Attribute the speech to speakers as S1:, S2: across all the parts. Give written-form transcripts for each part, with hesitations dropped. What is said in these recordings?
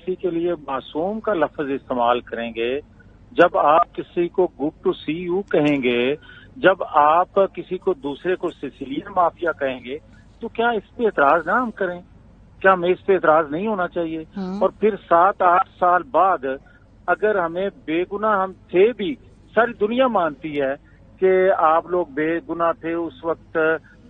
S1: کسی کے لیے معصوم کا لفظ استعمال کریں گے، جب آپ کسی کو گڈ ٹو سی یو کہیں گے، جب آپ کسی کو دوسرے کو سیسیلین مافیا کہیں گے، تو کیا اس پہ اعتراض نہ ہم کریں؟ کیا ہمیں اس پہ اعتراض نہیں ہونا چاہیے؟ اور پھر 7-8 سال بعد اگر ہمیں بے گناہ ہم تھے بھی، ساری دنیا مانتی ہے کہ آپ لوگ بے گناہ تھے، اس وقت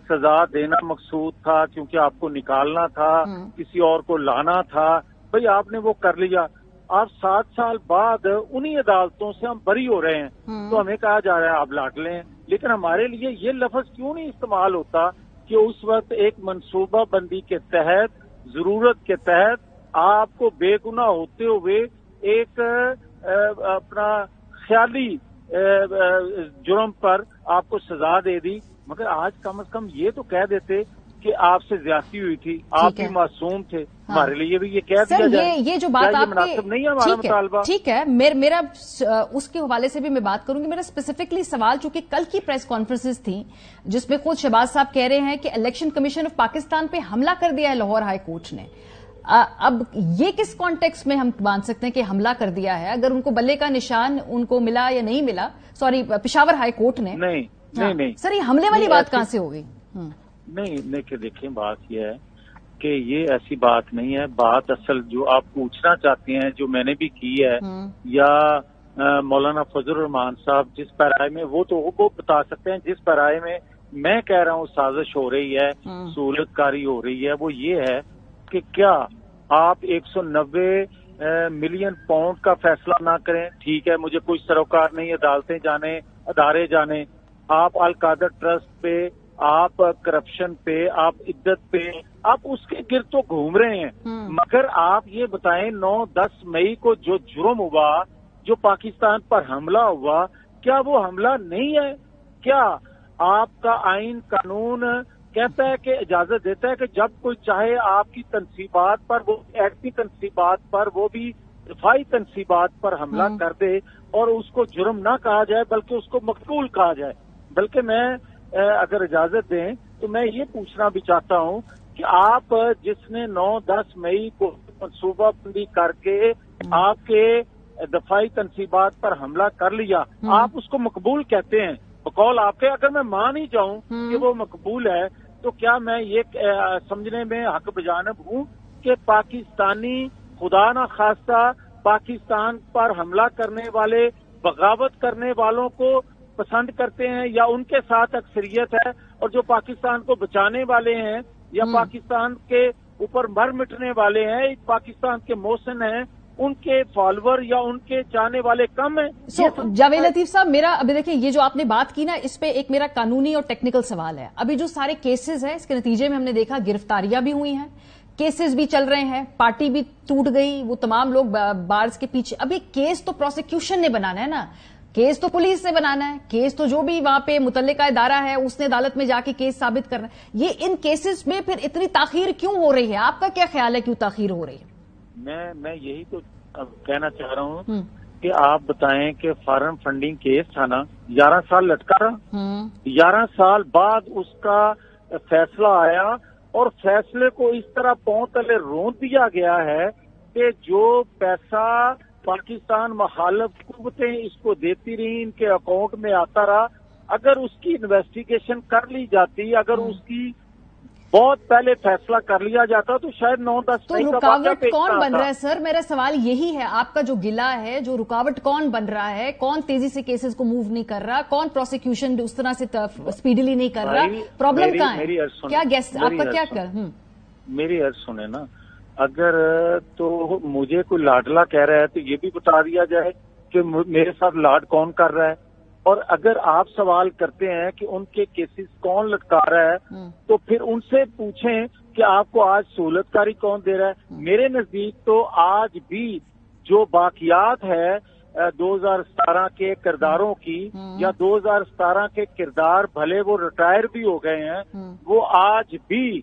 S1: سزا دینا مقصود تھا کیونکہ آپ کو نکالنا تھا، کسی اور کو لانا تھا، بھئی آپ نے وہ کر لیا۔ آپ 7 سال بعد انہی عدالتوں سے ہم بری ہو رہے ہیں تو ہمیں کہا جا رہا ہے آپ لاٹ لیں، لیکن ہمارے لیے یہ لفظ کیوں نہیں استعمال ہوتا کہ اس وقت ایک منصوبہ بندی کے تحت، ضرورت کے تحت آپ کو بے گناہ ہوتے ہوئے ایک اپنا خیالی جرم پر آپ کو سزا دے دی، مگر آج کم از کم یہ تو کہہ دیتے کہ آپ سے زیادتی ہوئی تھی، آپ بھی معصوم تھے، ہمارے لیے بھی یہ کہہ دیا جائے۔
S2: یہ جو بات آپ
S1: مناسب نہیں ہے ہمارا مطالبہ؟
S2: ٹھیک ہے، میرا اس کے حوالے سے بھی میں بات کروں گی۔ میرا اسپیسیفکلی سوال، چونکہ کل کی پریس کانفرنسز تھیں جس میں خود شہباز صاحب کہہ رہے ہیں کہ الیکشن کمیشن آف پاکستان پہ حملہ کر دیا ہے لاہور ہائی کورٹ نے، اب یہ کس کانٹیکسٹ میں ہم مان سکتے ہیں کہ حملہ کر دیا ہے؟ اگر ان کو بلے کا نشان ان کو ملا یا نہیں ملا، سوری پشاور ہائی کورٹ نے،
S1: نہیں
S2: سر یہ حملے والی بات کہاں سے ہوگی؟
S1: نہیں دیکھیں بات یہ ہے کہ یہ ایسی بات نہیں ہے، بات اصل جو آپ پوچھنا چاہتے ہیں، جو میں نے بھی کی ہے، یا مولانا فضل الرحمان صاحب جس پیرائے میں، وہ تو وہ بتا سکتے ہیں، جس پیرائے میں کہہ رہا ہوں سازش ہو رہی ہے، سہولت کاری ہو رہی ہے، وہ یہ ہے کہ کیا آپ 190 ملین پاؤنڈ کا فیصلہ نہ کریں، ٹھیک ہے، مجھے کوئی سروکار نہیں، عدالتیں جانے، ادارے جانے، آپ القادر ٹرسٹ پہ، آپ کرپشن پہ، آپ عدت پہ، آپ اس کے گرد تو گھوم رہے ہیں، مگر آپ یہ بتائیں 9-10 مئی کو جو جرم ہوا، جو پاکستان پر حملہ ہوا، کیا وہ حملہ نہیں ہے؟ کیا آپ کا آئین قانون کہتا ہے کہ اجازت دیتا ہے کہ جب کوئی چاہے آپ کی تنصیبات پر، وہ ایکٹی تنصیبات پر، وہ بھی دفاعی تنصیبات پر حملہ کر دے اور اس کو جرم نہ کہا جائے بلکہ اس کو مقتول کہا جائے؟ بلکہ میں اگر اجازت دیں تو میں یہ پوچھنا بھی چاہتا ہوں کہ آپ جس نے 9-10 مئی کو منصوبہ بندی کر کے آپ کے دفاعی تنصیبات پر حملہ کر لیا، آپ اس کو مقبول کہتے ہیں؟ بقول آپ کے، اگر میں مان ہی جاؤں کہ وہ مقبول ہے، تو کیا میں یہ سمجھنے میں حق بجانب ہوں کہ پاکستانی خدا نہ خواستہ پاکستان پر حملہ کرنے والے، بغاوت کرنے والوں کو پسند کرتے ہیں، یا ان کے ساتھ اکثریت ہے، اور جو پاکستان کو بچانے والے ہیں یا پاکستان کے اوپر مر مٹنے والے ہیں، پاکستان کے محسن ہیں، ان کے فالوور یا ان کے چاہنے والے کم ہیں؟
S2: جاوید لطیف صاحب، میرا ابھی دیکھیں یہ جو آپ نے بات کی نا، اس پہ ایک میرا قانونی اور ٹیکنیکل سوال ہے۔ ابھی جو سارے کیسز ہیں، اس کے نتیجے میں ہم نے دیکھا گرفتاریاں بھی ہوئی ہیں، کیسز بھی چل رہے ہیں، پارٹی بھی ٹوٹ گئی، وہ تمام لوگ بارز کے پیچھے۔ ابھی کیس تو پروسیکیوشن نے بنانا ہے نا، کیس تو پولیس نے بنانا ہے، کیس تو جو بھی وہاں پہ متعلقہ ادارہ ہے اس نے عدالت میں جا کے کیس ثابت کرنا ہے۔ یہ ان کیسز میں پھر اتنی تاخیر کیوں ہو رہی ہے؟ آپ کا کیا خیال ہے کیوں تاخیر ہو رہی ہے؟
S1: میں یہی تو کہنا چاہ رہا ہوں کہ آپ بتائیں کہ فارن فنڈنگ کیس تھا نا، 11 سال لٹکا رہا، 11 سال بعد اس کا فیصلہ آیا، اور فیصلے کو اس طرح پاؤں تلے رونت دیا گیا ہے کہ جو پیسہ پاکستان مخالف قوتیں اس کو دیتی رہی، ان کے اکاؤنٹ میں آتا رہا، اگر اس کی انویسٹیگیشن کر لی جاتی، اگر اس کی بہت پہلے فیصلہ کر لیا جاتا تو شاید 9-10
S2: تو رکاوٹ کون بن رہا ہے سر؟ میرا سوال یہی ہے، آپ کا جو گلہ ہے، جو رکاوٹ کون بن رہا ہے؟ کون تیزی سے کیسز کو موو نہیں کر رہا؟ کون پروسیکیوشن اس طرح سے اسپیڈلی نہیں کر رہا؟ پرابلم کہاں ہے؟ کیا گیس آپ کا کیا کر؟
S1: میری عرض سنیں نا، اگر تو مجھے کوئی لاڈلا کہہ رہا ہے تو یہ بھی بتا دیا جائے کہ میرے ساتھ لاڈ کون کر رہا ہے، اور اگر آپ سوال کرتے ہیں کہ ان کے کیسز کون لٹکا رہا ہے تو پھر ان سے پوچھیں کہ آپ کو آج سہولت کاری کون دے رہا ہے۔ میرے نزدیک تو آج بھی جو باقیات ہے 2017 کے کرداروں کی، یا 2017 کے کردار بھلے وہ ریٹائر بھی ہو گئے ہیں، وہ آج بھی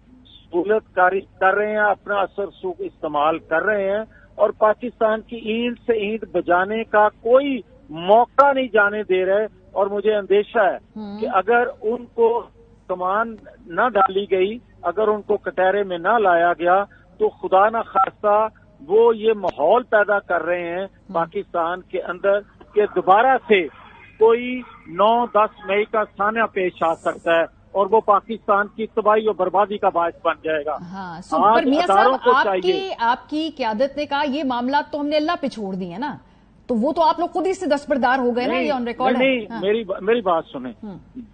S1: سہولت کاری کر رہے ہیں، اپنا اثر سوق استعمال کر رہے ہیں، اور پاکستان کی اینٹ سے اینٹ بجانے کا کوئی موقع نہیں جانے دے رہے۔ اور مجھے اندیشہ ہے کہ اگر ان کو کمان نہ ڈالی گئی، اگر ان کو کٹہرے میں نہ لایا گیا، تو خدا نہ خواستہ وہ یہ ماحول پیدا کر رہے ہیں پاکستان کے اندر کہ دوبارہ سے کوئی 9-10 مئی کا سانحہ پیش آ سکتا ہے اور وہ پاکستان کی تباہی اور بربادی کا باعث بن جائے گا.
S2: ہاں پر میاں صاحب آپ کی قیادت نے کہا یہ معاملات تو ہم نے اللہ پہ چھوڑ دی ہیں نا, تو وہ تو آپ لوگ خود ہی سے دستبردار ہو گئے نا, یہ آن ریکارڈ ہے.
S1: نہیں, میری بات سنیں,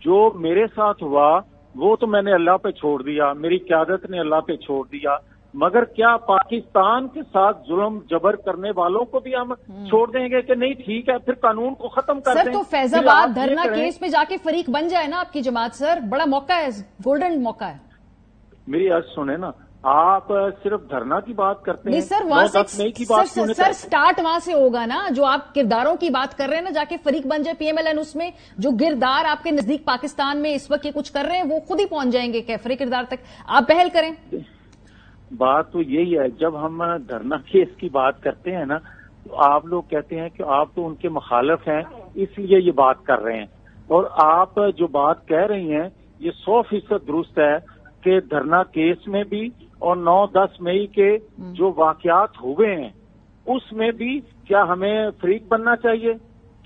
S1: جو میرے ساتھ ہوا وہ تو میں نے اللہ پہ چھوڑ دیا, میری قیادت نے اللہ پہ چھوڑ دیا, مگر کیا پاکستان کے ساتھ ظلم جبر کرنے والوں کو بھی ہم چھوڑ دیں گے کہ نہیں ٹھیک ہے پھر قانون کو ختم کر دیں؟
S2: سر تو فیض آباد دھرنا کیس میں جا کے فریق بن جائے نا آپ کی جماعت, سر بڑا موقع ہے, گولڈن موقع ہے.
S1: میری عرض سنیں نا, آپ صرف دھرنا کی بات کرتے ہیں,
S2: سر وہاں سے سر سٹارٹ وہاں سے ہوگا نا, جو آپ کرداروں کی بات کر رہے ہیں نا, جا کے فریق بن جائے PMLN, اس میں جو کردار آپ کے نزدیک پاکستان میں اس وقت یہ کچھ کر رہے ہیں وہ خود ہی پہنچ جائیں گے کیفرے کردار تک, آپ پہل کریں.
S1: بات تو یہی ہے, جب ہم دھرنا کیس کی بات کرتے ہیں نا تو آپ لوگ کہتے ہیں کہ آپ تو ان کے مخالف ہیں اس لیے یہ بات کر رہے ہیں, اور آپ جو بات کہہ رہی ہیں یہ 100% درست ہے کہ دھرنا کیس میں بھی اور 9-10 مئی کے جو واقعات ہوئے ہیں اس میں بھی کیا ہمیں فریق بننا چاہیے؟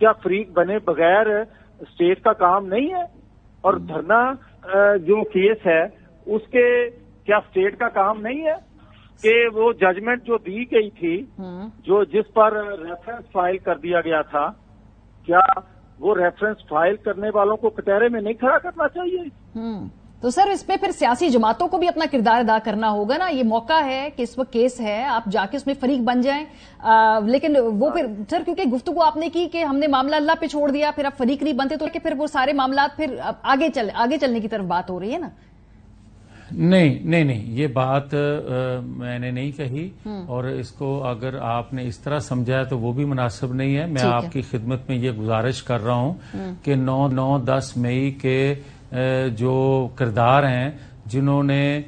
S1: کیا فریق بنے بغیر اسٹیٹ کا کام نہیں ہے؟ اور دھرنا جو کیس ہے اس کے کیا اسٹیٹ کا کام نہیں ہے کہ وہ ججمنٹ جو دی گئی تھی, جو جس پر ریفرنس فائل کر دیا گیا تھا, کیا وہ ریفرنس فائل کرنے والوں کو کٹہرے میں نہیں کھڑا کرنا چاہیے؟
S2: تو سر اس پہ پھر سیاسی جماعتوں کو بھی اپنا کردار ادا کرنا ہوگا نا, یہ موقع ہے کہ اس وقت کیس ہے, آپ جا کے اس میں فریق بن جائیں. لیکن وہ پھر سر کیونکہ گفتگو آپ نے کی کہ ہم نے معاملہ اللہ پہ چھوڑ دیا, پھر آپ فریق نہیں بنتے, تو کہ پھر وہ سارے معاملات پھر آگے چلنے کی طرف بات ہو رہی ہے نا.
S3: نہیں, یہ بات میں نے نہیں کہی, اور اس کو اگر آپ نے اس طرح سمجھا تو وہ بھی مناسب نہیں ہے. میں آپ کی خدمت میں یہ گزارش کر رہا ہوں کہ 9-10 مئی کے جو کردار ہیں جنہوں نے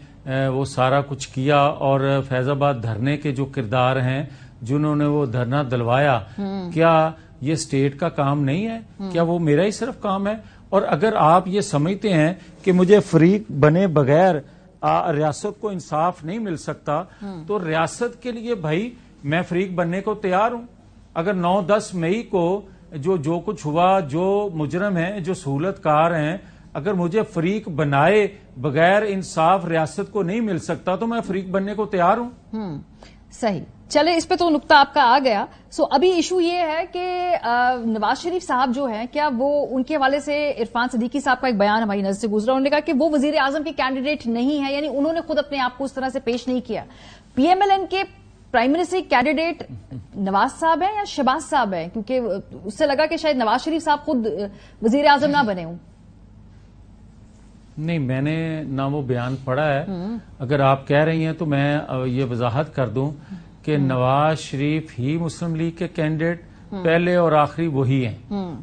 S3: وہ سارا کچھ کیا, اور فیض آباد دھرنے کے جو کردار ہیں جنہوں نے وہ دھرنا دلوایا, کیا یہ اسٹیٹ کا کام نہیں ہے؟ کیا وہ میرا ہی صرف کام ہے؟ اور اگر آپ یہ سمجھتے ہیں کہ مجھے فریق بنے بغیر ریاست کو انصاف نہیں مل سکتا, تو ریاست کے لیے بھائی میں فریق بننے کو تیار ہوں. اگر 9-10 مئی کو جو کچھ ہوا, جو مجرم ہیں, جو سہولت کار ہیں, اگر مجھے فریق بنائے بغیر انصاف ریاست کو نہیں مل سکتا تو میں فریق بننے کو تیار ہوں.
S2: صحیح, چلے اس پہ تو نقطہ آپ کا آ گیا. ابھی ایشو یہ ہے کہ نواز شریف صاحب جو ہیں, کیا وہ ان کے حوالے سے عرفان صدیقی صاحب کا ایک بیان ہماری نظر سے گزرا, انہوں نے کہا کہ وہ وزیر اعظم کے کینڈیڈیٹ نہیں ہے, یعنی انہوں نے خود اپنے آپ کو اس طرح سے پیش نہیں کیا. PMLN کے پرائم منسٹر کینڈیڈیٹ نواز صاحب ہیں یا شہباز صاحب ہیں؟ کیونکہ اس سے لگا کہ شاید نواز شریف صاحب خود وزیر اعظم نہ بنے ہوں.
S3: نہیں, میں نے نہ وہ بیان پڑھا ہے. اگر آپ کہہ رہی ہیں تو میں یہ وضاحت کر دوں کہ نواز شریف ہی مسلم لیگ کے کینڈیڈیٹ پہلے اور آخری وہی ہیں,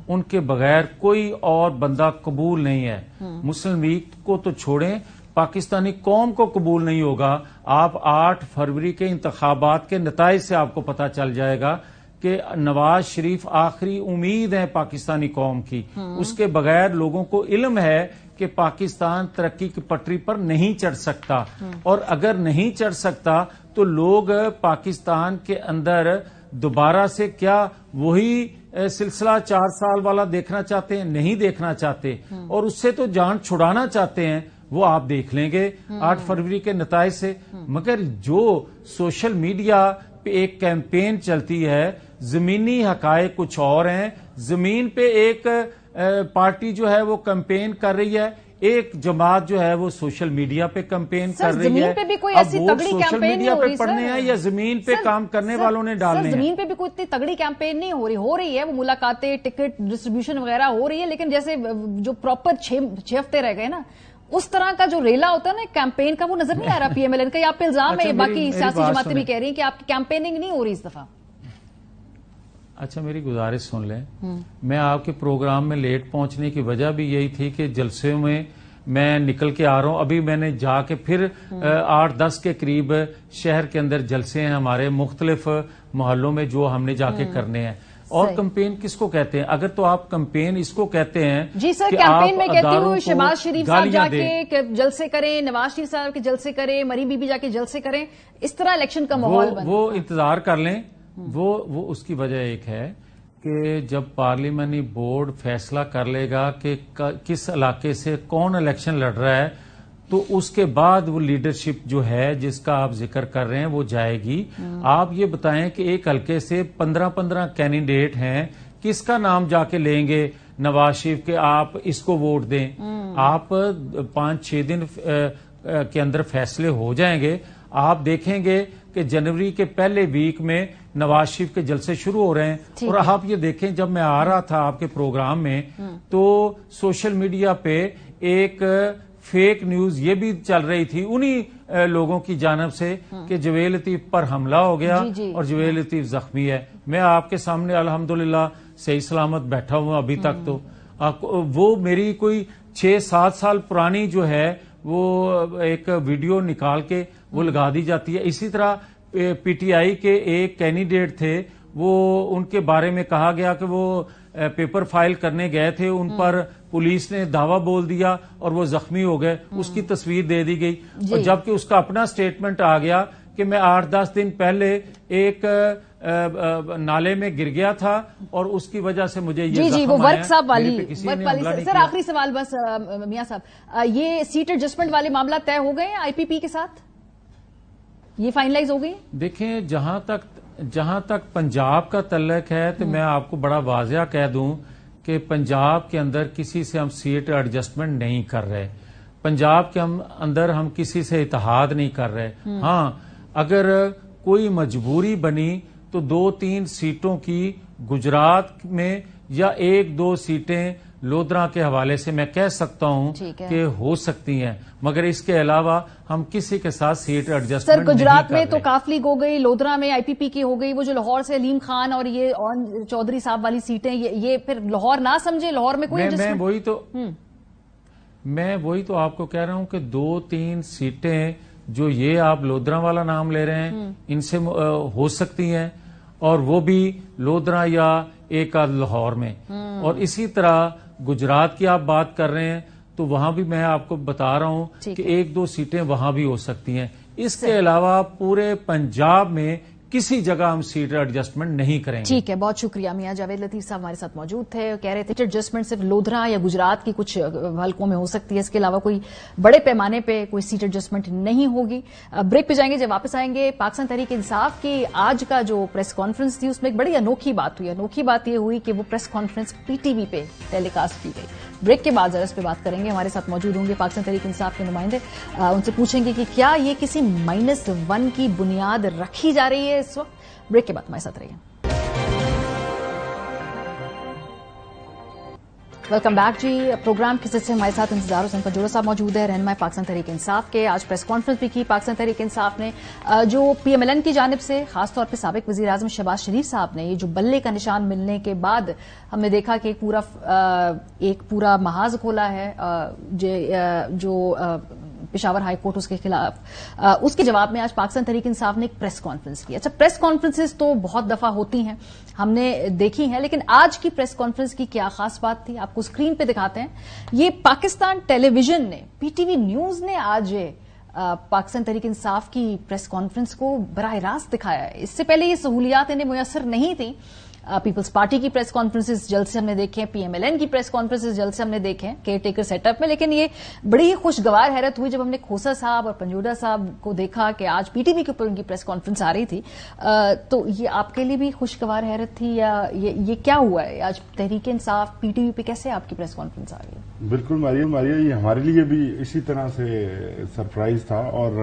S3: ان کے بغیر کوئی اور بندہ قبول نہیں ہے. مسلم لیگ کو تو چھوڑیں, پاکستانی قوم کو قبول نہیں ہوگا. آپ 8 فروری کے انتخابات کے نتائج سے آپ کو پتہ چل جائے گا کہ نواز شریف آخری امید ہے پاکستانی قوم کی. اس کے بغیر لوگوں کو علم ہے کہ پاکستان ترقی کی پٹری پر نہیں چڑھ سکتا, اور اگر نہیں چڑھ سکتا تو لوگ پاکستان کے اندر دوبارہ سے کیا وہی سلسلہ 4 سال والا دیکھنا چاہتے ہیں؟ نہیں دیکھنا چاہتے, اور اس سے تو جان چھڑانا چاہتے ہیں. وہ آپ دیکھ لیں گے 8 فروری کے نتائج سے. مگر جو سوشل میڈیا پہ ایک کیمپین چلتی ہے, زمینی حقائق کچھ اور ہیں. زمین پہ ایک پارٹی جو ہے وہ کیمپین کر رہی ہے, ایک جماعت جو ہے وہ سوشل میڈیا پہ کیمپین کر رہی ہے. اب ووٹ سوشل میڈیا پہ پڑھنے ہیں یا زمین پہ کام کرنے والوں نے ڈالنے ہیں؟
S2: زمین پہ بھی کوئی اتنی تگڑی کیمپین نہیں ہو رہی ہے. وہ ملاقاتیں, ٹکٹ ڈسٹریبیوشن وغیرہ ہو رہی ہے, لیکن جیسے جو پراپر 6 ہفتے رہ گئے نا, اس طرح کا جو ریلا ہوتا ہے نا کیمپین کا, وہ نظر نہیں آ رہا PMLN کا. آپ پہ الزام ہے, باقی سیاسی جماعتیں بھی کہہ رہی ہیں کہ آپ کی کیمپیننگ نہیں ہو رہی اس دفعہ.
S3: اچھا, میری گزارش سن لیں. میں آپ کے پروگرام میں لیٹ پہنچنے کی وجہ بھی یہی تھی کہ جلسے میں نکل کے آ رہا ہوں. ابھی میں نے جا کے پھر 8-10 کے قریب شہر کے اندر جلسے ہیں ہمارے مختلف محلوں میں جو ہم نے جا کے کرنے ہیں. اور کمپین کس کو کہتے ہیں؟ اگر تو آپ کمپین اس کو کہتے ہیں
S2: جی سر، کیمپین میں کہتی ہوں شہباز شریف صاحب جا کے جلسے کریں، نواز شریف صاحب کے جلسے کریں، مریم بی بی جا کے جلسے کریں، اس طرح الیکشن کا ماحول بنے.
S3: وہ انتظار کر لیں. وہ اس کی وجہ ایک ہے کہ جب پارلیمانی بورڈ فیصلہ کر لے گا کہ کس علاقے سے کون الیکشن لڑ رہا ہے تو اس کے بعد وہ لیڈرشپ جو ہے جس کا آپ ذکر کر رہے ہیں وہ جائے گی. آپ یہ بتائیں کہ ایک حلقے سے 15 کینڈیڈیٹ ہیں، کس کا نام جا کے لیں گے نواز شریف کے آپ اس کو ووٹ دیں؟ آپ 5-6 دن کے اندر فیصلے ہو جائیں گے. آپ دیکھیں گے کہ جنوری کے پہلے ویک میں نواز شریف کے جلسے شروع ہو رہے ہیں. اور آپ یہ دیکھیں جب میں آ رہا تھا آپ کے پروگرام میں تو سوشل میڈیا پہ ایک فیک نیوز یہ بھی چل رہی تھی انہی لوگوں کی جانب سے کہ جویل لطیف پر حملہ ہو گیا اور جویل لطیف زخمی ہے. میں آپ کے سامنے الحمدللہ صحیح سلامت بیٹھا ہوں ابھی تک. تو وہ میری کوئی 6-7 سال پرانی جو ہے وہ ایک ویڈیو نکال کے وہ لگا دی جاتی ہے. اسی طرح پی ٹی آئی کے ایک کینڈیڈیٹ تھے، وہ ان کے بارے میں کہا گیا کہ وہ پیپر فائل کرنے گئے تھے، ان پر پولیس نے دعویٰ بول دیا اور وہ زخمی ہو گئے. اس کی تصویر دے دی گئی. اور جبکہ اس کا اپنا سٹیٹمنٹ آ گیا کہ میں 8-10 دن پہلے ایک نالے میں گر گیا تھا اور اس کی وجہ سے مجھے یہ
S2: جی وہ ورک صاحب والی سر آخری سوال بس میاں صاحب، یہ سیٹ ایڈجسٹمنٹ والے معاملہ طے ہو گئے ہیں آئی پی پی کے ساتھ؟ یہ فائنلائز ہو گئی؟
S3: دیکھیں جہاں تک پنجاب کا تعلق ہے تو میں آپ کو بڑا واضح کہہ دوں کہ پنجاب کے اندر کسی سے ہم سیٹ ایڈجسٹمنٹ نہیں کر رہے. پنجاب کے اندر ہم کسی سے اتحاد نہیں کر رہے. ہاں اگر کوئی مجبوری بنی تو 2-3 سیٹوں کی گجرات میں یا 1-2 سیٹیں لودھرا کے حوالے سے میں کہہ سکتا ہوں کہ ہو سکتی ہیں، مگر اس کے علاوہ ہم کسی کے ساتھ سیٹ ایڈجسٹمنٹ نہیں کر رہے.
S2: سر گجرات میں تو کاف لیگ ہو گئی، لودھرا میں آئی پی پی کی ہو گئی، وہ جو لاہور سے علیم خان اور یہ چودھری صاحب والی سیٹیں، یہ پھر لاہور نہ سمجھے، لاہور میں کوئی
S3: میں وہی تو آپ کو کہہ رہا ہوں کہ 2-3 سیٹیں جو یہ آپ لودھرا والا نام لے رہے ہیں ان سے ہو سکتی ہیں، اور وہ بھی لودھرا یا ایک آدھ لاہور میں. اور اسی طرح گجرات کی آپ بات کر رہے ہیں تو وہاں بھی میں آپ کو بتا رہا ہوں کہ 1-2 سیٹیں وہاں بھی ہو سکتی ہیں. اس کے علاوہ پورے پنجاب میں کسی جگہ ہم سیٹ ایڈجسٹمنٹ نہیں کریں گے.
S2: ٹھیک ہے، بہت شکریہ. میاں جاوید لطیف صاحب ہمارے ساتھ موجود تھے، کہہ رہے تھے سیٹ ایڈجسٹمنٹ صرف لودھرا یا گجرات کی کچھ حلقوں میں ہو سکتی ہے، اس کے علاوہ کوئی بڑے پیمانے پہ کوئی سیٹ ایڈجسٹمنٹ نہیں ہوگی. بریک پہ جائیں گے. جب واپس آئیں گے پاکستان تحریک انصاف کی آج کا جو پریس کانفرنس تھی اس میں ایک بڑی انوکھی بات ہوئی. انوکھی بات یہ ہوئی کہ وہ press conference P T V پہ ٹیلی کاسٹ کی گئی. بریک کے بعد ذرا اس پہ بات کریں گے. ہمارے ساتھ موجود ہوں گے پاکستان تحریک انصاف کے نمائندے، ان سے پوچھیں گے کہ کیا یہ کسی -1 کی بنیاد رکھی جا رہی ہے اس وقت. بریک کے بعد ہمارے ساتھ رہیے. ویلکم بیک جی. پروگرام کے سلسلے ہمارے ساتھ انتظار حسین پنجورہ صاحب موجود ہے، رہنما پاکستان تحریک انصاف کے. آج پریس کانفرنس بھی کی پاکستان تحریک انصاف نے، جو پی ایم ایل این کی جانب سے خاص طور پہ سابق وزیر اعظم شہباز شریف صاحب نے یہ جو بلے کا نشان ملنے کے بعد ہم نے دیکھا کہ ایک پورا محاذ کھولا ہے جو پشاور ہائی کورٹ اس کے خلاف. اس کے جواب میں آج پاکستان تحریک انصاف نے ایک پریس کانفرنس کی. اچھا، پریس کانفرنسز تو بہت دفعہ ہوتی ہیں، ہم نے دیکھی ہیں، لیکن آج کی پریس کانفرنس کی کیا خاص بات تھی آپ کو اسکرین پہ دکھاتے ہیں. یہ پاکستان ٹیلی ویژن نے، پی ٹی وی نیوز نے آج پاکستان تحریک انصاف کی پریس کانفرنس کو براہ راست دکھایا ہے. اس سے پہلے یہ سہولیات انہیں میسر نہیں تھیں. پیپلز پارٹی کی پریس کانفرنسز جلد سے ہم نے دیکھے، پی ایم ایل این کی پریس کانفرنسز جلد سے ہم نے دیکھے کیئر ٹیکر سیٹ اپ میں. لیکن یہ بڑی خوشگوار حیرت ہوئی جب ہم نے کھوسا صاحب اور پنجورہ صاحب کو دیکھا کہ آج پی ٹی وی کے اوپر ان کی پریس کانفرنس آ رہی تھی. تو یہ آپ کے لیے بھی خوشگوار حیرت تھی یا یہ کیا ہوا ہے آج Tehreek Insaf P T V پہ کیسے آپ کی پریس کانفرنس آ رہی ہے؟
S4: بالکل ماریا، یہ ہمارے لیے بھی اسی طرح سے سرپرائز تھا، اور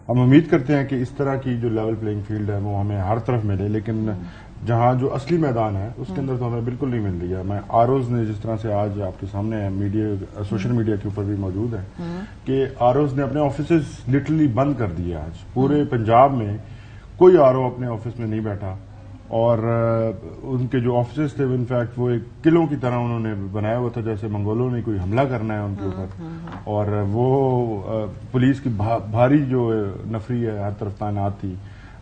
S4: ہم امید کرتے ہیں کہ اس طرح کی جو لیول پلینگ فیلڈ ہے وہ ہمیں ہر طرف ملے. لیکن جہاں جو اصلی میدان ہے اس کے اندر تو ہمیں بالکل نہیں مل رہی ہے. میں آروز نے جس طرح سے آج آپ کے سامنے میڈیا سوشل میڈیا کے اوپر بھی موجود ہے کہ آروز نے اپنے آفیسز لٹرلی بند کر دیے. آج پورے پنجاب میں کوئی آرو اپنے آفس میں نہیں بیٹھا، اور ان کے جو آفیسز تھے انفیکٹ وہ ایک قلعوں کی طرح انہوں نے بنایا ہوا تھا، جیسے منگولوں نے کوئی حملہ کرنا ہے ان کے اوپر. اور وہ پولیس کی بھاری جو نفری ہے ہر طرف تعینات تھی.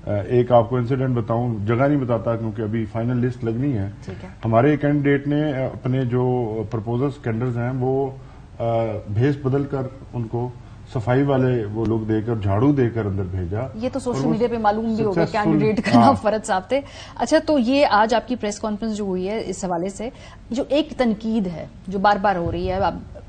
S4: ایک آپ کو انسیڈنٹ بتاؤں, جگہ نہیں بتاتا کیونکہ ابھی فائنل لسٹ لگنی ہے. ہمارے کینڈیڈیٹ نے اپنے جو پرپوزلز کینڈرز ہیں وہ بھیس بدل کر ان کو صفائی والے وہ لوگ دے کر, جھاڑو دے کر اندر بھیجا.
S2: یہ تو سوشل میڈیا پہ معلوم بھی ہوگا کینڈیڈیٹ کا نام فرد صاحب تھے. اچھا, تو یہ آج آپ کی پریس کانفرنس جو ہوئی ہے اس حوالے سے جو ایک تنقید ہے جو بار بار ہو رہی ہے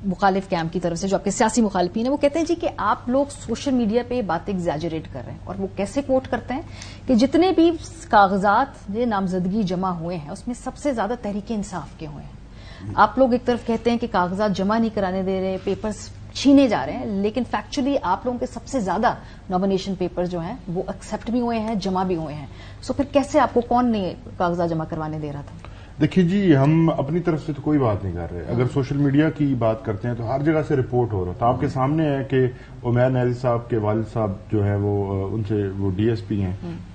S2: مخالف کیمپ کی طرف سے, جو آپ کے سیاسی مخالفین ہیں, وہ کہتے ہیں جی کہ آپ لوگ سوشل میڈیا پہ باتیں ایگزیجریٹ کر رہے ہیں. اور وہ کیسے کوٹ کرتے ہیں کہ جتنے بھی کاغذات یہ نامزدگی جمع ہوئے ہیں اس میں سب سے زیادہ تحریک انصاف کے ہوئے ہیں. آپ لوگ ایک طرف کہتے ہیں کہ کاغذات جمع نہیں کرانے دے رہے, پیپرز چھینے جا رہے ہیں, لیکن فیکچولی آپ لوگوں کے سب سے زیادہ نامینیشن پیپر جو ہیں وہ ایکسپٹ بھی ہوئے ہیں, جمع بھی ہوئے ہیں. سو پھر کیسے آپ کو کون نہیں کاغذات جمع کروانے دے رہا تھا؟
S4: دیکھیے جی, ہم اپنی طرف سے تو کوئی بات نہیں کر رہے. اگر سوشل میڈیا کی بات کرتے ہیں تو ہر جگہ سے رپورٹ ہو رہا تھا. آپ کے سامنے ہے کہ عمیر نیازی صاحب کے والد صاحب جو ہے وہ ان سے وہ ڈی ایس پی ہیں,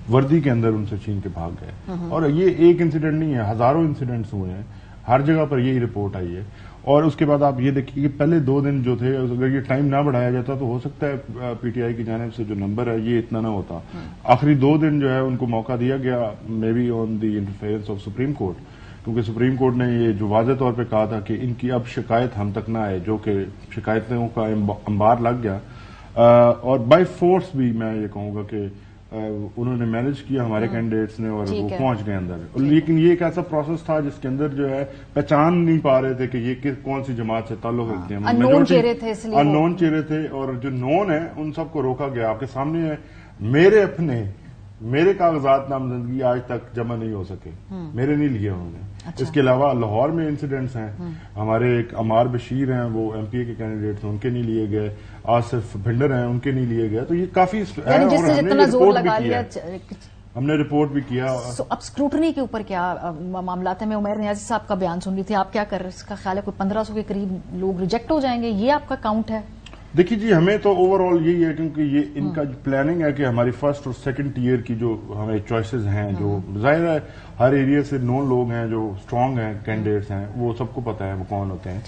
S4: وردی کے اندر ان سے چھین کے بھاگ گئے. اور یہ ایک انسیڈنٹ نہیں ہے, ہزاروں انسیڈنٹس ہوئے ہیں, ہر جگہ پر یہی رپورٹ آئی ہے. اور اس کے بعد آپ یہ دیکھیے کہ پہلے 2 دن جو تھے, اگر یہ ٹائم نہ بڑھایا جاتا تو ہو سکتا ہے پی ٹی آئی کی جانب سے جو نمبر ہے یہ اتنا نہ ہوتا. آخری 2 دن جو ہے ان کو موقع دیا گیا, maybe on the interference of supreme court, کیونکہ سپریم کورٹ نے یہ جو واضح طور پہ کہا تھا کہ ان کی اب شکایت ہم تک نہ آئے, جو کہ شکایتوں کا انبار لگ گیا. اور بائی فورس بھی میں یہ کہوں گا کہ انہوں نے مینج کیا ہمارے کینڈیڈیٹس نے, اور وہ پہنچ گئے اندر. لیکن یہ ایک ایسا پروسیس تھا جس کے اندر جو ہے پہچان نہیں پا رہے تھے کہ یہ کون سی جماعت سے تعلق رکھتے ہیں.
S2: ان نون
S4: چہرے تھے, اور جو نون ہیں ان سب کو روکا گیا. آپ کے سامنے ہے میرے کاغذات نامزدگی آج تک جمع نہیں ہو سکے, میرے نہیں لیے انہوں نے. اس کے علاوہ لاہور میں انسیڈنٹس ہیں, ہمارے ایک عمار بشیر ہیں وہ ایم پی اے کے کینڈیڈیٹ ہیں, ان کے نہیں لیے گئے. آصف بھنڈر ہیں, ان کے نہیں لیے گئے. تو یہ کافی ہم نے رپورٹ بھی کیا.
S2: اب اسکروٹنی کے اوپر کیا معاملات ہیں؟ میں عمیر نیازی صاحب کا بیان سن رہی تھی, آپ کیا کر رہے ہیں؟ اس کا خیال ہے کوئی 1500 کے قریب لوگ ریجیکٹ ہو جائیں گے, یہ آپ کا کاؤنٹ ہے؟
S4: دیکھیے جی, ہمیں تو اوور آل یہی ہے, کیونکہ یہ ان کا پلاننگ ہے کہ ہماری فرسٹ اور سیکنڈ ٹیئر کی جو ہمیں چوائسز ہیں, جو ظاہر ہے ہر ایریا سے نون لوگ ہیں جو اسٹرانگ ہیں کینڈیڈیٹس ہیں, وہ سب کو پتا ہے وہ کون ہوتے ہیں.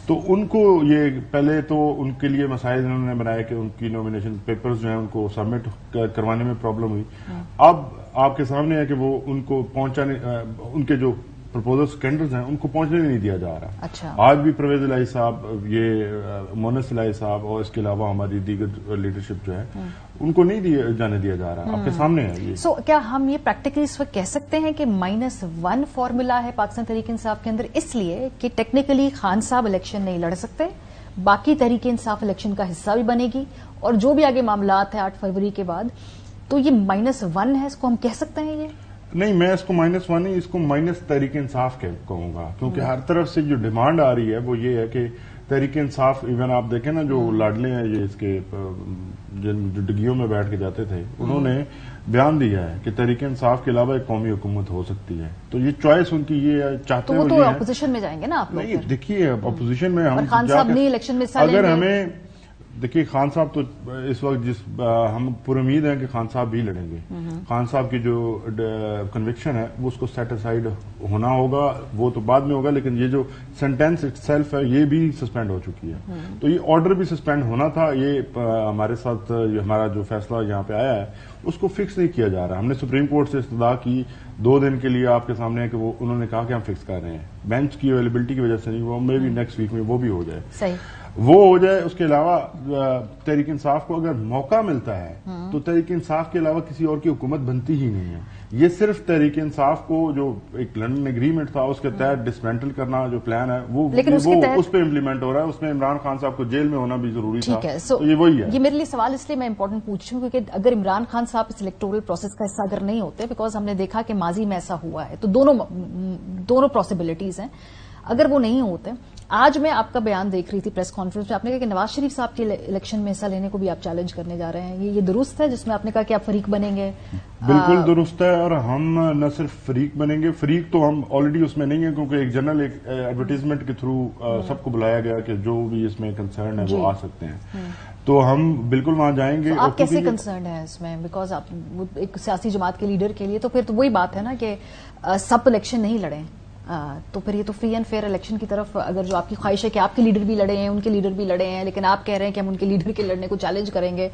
S4: تو ان کو یہ پہلے تو ان کے لیے مسائل انہوں نے بنائے کہ ان کی نامینیشن پیپرز جو ہیں ان کو سبمٹ کروانے میں پرابلم ہوئی. اب آپ کے سامنے ہے کہ وہ ان کو پہنچانے, ان کے جو پرپوزل کینڈرز ہیں ان کو پہنچنے نہیں دیا جا رہا.
S2: اچھا.
S4: آج بھی پرویز الہی صاحب, یہ مونس الہی صاحب, اور اس کے علاوہ ہماری دیگر لیڈرشپ جو ہے ان کو نہیں جانے دیا جا رہا. آپ کے سامنے ہے یہ.
S2: سو کیا ہم یہ پریکٹیکلی اس وقت کہہ سکتے ہیں کہ -1 فارمولا ہے پاکستان تحریک انصاف کے اندر, اس لیے کہ ٹیکنیکلی خان صاحب الیکشن نہیں لڑ سکتے, باقی تحریک انصاف الیکشن کا حصہ بھی بنے گی, اور جو بھی آگے معاملات ہیں 8 فروری کے بعد, تو یہ -1 ہے, اس کو ہم کہہ سکتے ہیں؟ یہ
S4: نہیں, میں اس کو -1 نہیں, اس کو مائنس تحریک انصاف کہوں گا, کیونکہ ہر طرف سے جو ڈیمانڈ آ رہی ہے وہ یہ ہے کہ تحریک انصاف, ایون آپ دیکھیں نا جو لاڈلے ہیں یہ اس کے جو ڈگیوں میں بیٹھ کے جاتے تھے, انہوں نے بیان دیا ہے کہ تحریک انصاف کے علاوہ ایک قومی حکومت ہو سکتی ہے. تو یہ چوائس ان کی یہ چاہتے ہیں.
S2: تو وہ تو اپوزیشن میں جائیں گے نا آپ لوگ.
S4: نہیں دیکھیے, اپوزیشن میں ہم
S2: خان صاحب نہیں الیکشن میں حصہ لیں گے.
S4: اگر ہمیں دیکھیے, خان صاحب تو اس وقت ہم پر امید ہیں کہ خان صاحب بھی لڑیں گے. خان صاحب کی جو کنوکشن ہے وہ اس کو سیٹ اسائڈ ہونا ہوگا, وہ تو بعد میں ہوگا, لیکن یہ جو سینٹینس اٹ سیلف ہے یہ بھی سسپینڈ ہو چکی ہے. تو یہ آرڈر بھی سسپینڈ ہونا تھا. یہ ہمارے ساتھ ہمارا جو فیصلہ یہاں پہ آیا ہے اس کو فکس نہیں کیا جا رہا. ہم نے سپریم کورٹ سے استدعا کی 2 دن کے لیے آپ کے سامنے ہے کہ وہ انہوں نے کہا کہ ہم فکس کر رہے ہیں. بینچ کی اویلیبلٹی کی وجہ سے نہیں, وہ مے بی نیکسٹ ویک میں وہ بھی ہو جائے.
S2: صحیح,
S4: وہ ہو جائے. اس کے علاوہ تحریک انصاف کو اگر موقع ملتا ہے تو تحریک انصاف کے علاوہ کسی اور کی حکومت بنتی ہی نہیں ہے. یہ صرف تحریک انصاف کو جو ایک لنڈن ایگریمنٹ تھا اس کے تحت ڈسمینٹل کرنا جو پلان ہے وہ اس پہ امپلیمنٹ ہو رہا ہے. اس میں عمران خان صاحب کو جیل میں ہونا بھی ضروری تھا. تو یہ وہی ہے.
S2: یہ میرے لیے سوال اس لیے میں امپورٹنٹ پوچھ رہی ہوں کیونکہ اگر عمران خان صاحب اس الیکٹورل پروسیس کا حصہ اگر نہیں ہوتے, بیکاز ہم نے دیکھا کہ ماضی میں ایسا ہوا ہے, تو دونوں پاسبلٹیز ہیں. اگر وہ نہیں ہوتے, آج میں آپ کا بیان دیکھ رہی تھی پریس کانفرنس میں, آپ نے کہا کہ نواز شریف صاحب کے الیکشن میں حصہ لینے کو بھی آپ چیلنج کرنے جا رہے ہیں. یہ درست ہے جس میں آپ نے کہا کہ آپ فریق بنیں گے؟
S4: بالکل درست ہے, اور ہم نہ صرف فریق بنیں گے, فریق تو ہم آلریڈی اس میں نہیں ہیں, کیونکہ ایک جنرل ایک ایڈورٹائزمنٹ کے تھرو سب کو بلایا گیا کہ جو بھی اس میں کنسرن ہے وہ آ سکتے ہیں. تو ہم بالکل وہاں جائیں گے.
S2: آپ کیسے کنسرنڈ ہیں اس میں؟ بیکاز آپ ایک سیاسی جماعت کے لیڈر کے لیے تو پھر تو وہی بات ہے نا کہ سب الیکشن نہیں لڑیں, تو پھر یہ تو فری اینڈ فیئر الیکشن کی طرف اگر جو آپ کی خواہش ہے کہ آپ کے لیڈر بھی لڑے ہیں, ان کے لیڈر بھی لڑے ہیں, لیکن آپ کہہ رہے ہیں کہ ہم ان کے لیڈر کے لڑنے کو چیلنج کریں گے,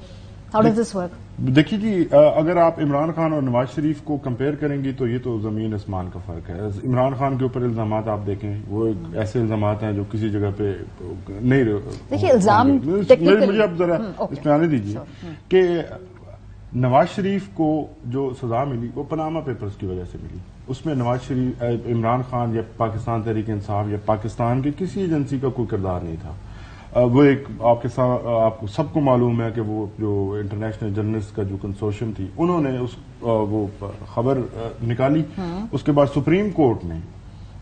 S2: How does this work?
S4: دیکھیے جی، اگر آپ عمران خان اور نواز شریف کو کمپیئر کریں گی تو یہ تو زمین آسمان کا فرق ہے. عمران خان کے اوپر الزامات آپ دیکھیں، وہ ایسے الزامات ہیں جو کسی جگہ پہ نہیں.
S2: دیکھیے الزام
S4: مجھے اب ذرا اس پہ آنے دیجیے کہ نواز شریف کو جو سزا ملی وہ پاناما پیپرز کی وجہ سے ملی. اس میں نواز شریف، عمران خان یا پاکستان تحریک انصاف یا پاکستان کی کسی ایجنسی کا کوئی کردار نہیں تھا. وہ ایک آپ کو سب کو معلوم ہے کہ وہ جو انٹرنیشنل جرنلسٹ کا جو کنسورشیم تھی انہوں نے وہ خبر نکالی. اس کے بعد سپریم کورٹ نے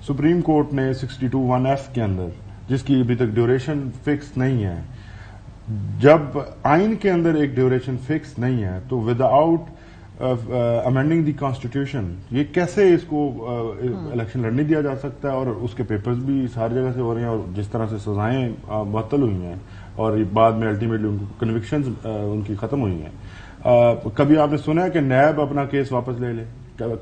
S4: 62(1)(f) کے اندر، جس کی ابھی تک ڈیوریشن فکس نہیں ہے، جب آئین کے اندر ایک ڈیوریشن فکس نہیں ہے تو وداؤٹ امینڈنگ دی کانسٹیٹیوشن یہ کیسے اس کو الیکشن لڑنے دیا جا سکتا ہے. اور اس کے پیپرز بھی ہر جگہ سے ہو رہے ہیں، اور جس طرح سے سزائیں معطل ہوئی ہیں اور بعد میں الٹیمیٹلی کنوکشنز ان کی ختم ہوئی ہیں. کبھی آپ نے سنا ہے کہ نیب اپنا کیس واپس لے لے؟